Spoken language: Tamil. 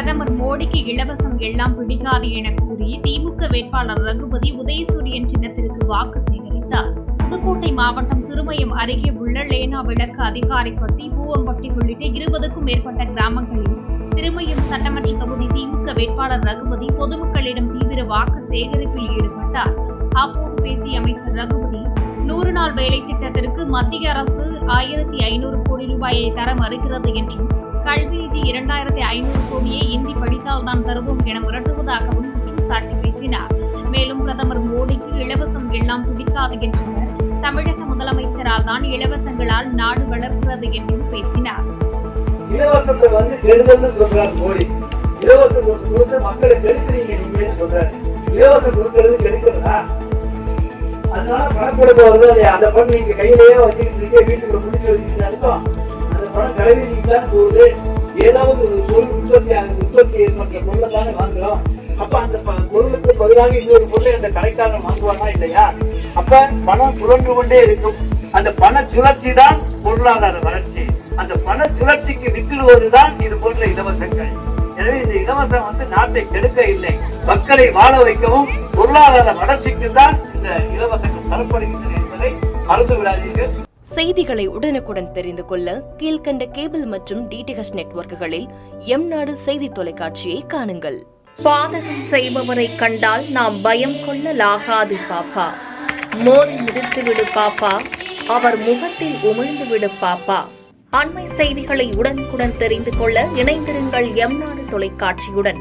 பிரதமர் மோடிக்கு இலவசம் எல்லாம் பிடிக்காது என கூறி திமுக வேட்பாளர் ரகுபதி உதயசூரியன் சின்னத்திற்கு வாக்கு சேகரித்தார். புதுக்கோட்டை மாவட்டம் திருமயம் அருகே உள்ள லேனா விளக்கு அதிகாரிப்பட்டி, பூவம்பட்டி உள்ளிட்ட 20க்கும் மேற்பட்ட கிராமங்களில் திருமயம் சட்டமன்ற தொகுதி திமுக வேட்பாளர் ரகுபதி பொதுமக்களிடம் தீவிர வாக்கு சேகரிப்பில் ஈடுபட்டார். அப்போது பேசிய அமைச்சர் ரகுபதி 100 நாள் வேலை திட்டத்திற்கு மத்திய அரசு 1500 கோடி ரூபாயை தர மறுக்கிறது என்றும், கல்வி நிதி 2500 கோடியை இந்தி படித்தால் தான் தருவோம் என மிரட்டுவதாகவும் குற்றம் சாட்டி பேசினார். மேலும் பிரதமர் மோடிக்கு இலவசம் எல்லாம் பிடிக்காது என்றவர், தமிழக முதலமைச்சரால் தான் இலவசங்களால் நாடு வளர்க்கிறது என்றும் பேசினார். இலவசத்தை வந்து கெடுதல்னு சொல்றாரு மோடி. இலவசம் கொடுத்து மக்களை கெடுக்கிறீங்க நீங்க சொல்றாரு. இலவசம் கொடுக்கிறது கெடுக்கிறதா? அதனால பணம் கொடுக்க வருது, அந்த பணம் நீங்க கையிலேயே வச்சுக்கிட்டு வீட்டுக்குள்ள முடிச்சு வச்சுக்கிட்டாலும் அந்த பணம் கடைவீதிக்கு தான் போகுது. ஏதாவது ஒரு பொருள் உற்பத்தி ஏற்பட்ட பொருளை தானே வாங்குறோம். அப்ப அந்த பொருளுக்கு பதிலாக இன்னொரு பொருளை அந்த கடைக்காரன் வாங்குவானா இல்லையா? அப்ப பணம் சுழன்று கொண்டே இருக்கும். அந்த பண சுழற்சி தான் பொருளாதார வளர்ச்சி. அந்த பண சுழற்சிக்கு விட்டுடுவதுதான் இது போன்ற இலவசங்கள். எனவே இந்த இலவசம் வந்து நாட்டை கெடுக்க இல்லை, மக்களை வாழ வைக்கவும் பொருளாதார வளர்ச்சிக்கு தான் இந்த இலவசங்கள் தரப்படுகின்றன என்பதை மறந்து விடாதீர்கள். செய்திகளை உடனுக்குடன் தெரிந்து கொள்ள கீழ்கண்ட கேபிள் மற்றும் டிடிஎச் நெட்வொர்க்குகளில் எம்நாடு செய்தி தொலைக்காட்சியை காணுங்கள். பாதகம் செய்பவரை கண்டால் நாம் பயம் கொள்ளலாகாது பாப்பா. மோதி மிதித்துவிடு பாப்பா, அவர் முகத்தில் உமிழ்ந்துவிடு பாப்பா. அண்மை செய்திகளை உடனுக்குடன் தெரிந்து கொள்ள இணைந்திருங்கள் எம்நாடு தொலைக்காட்சியுடன்.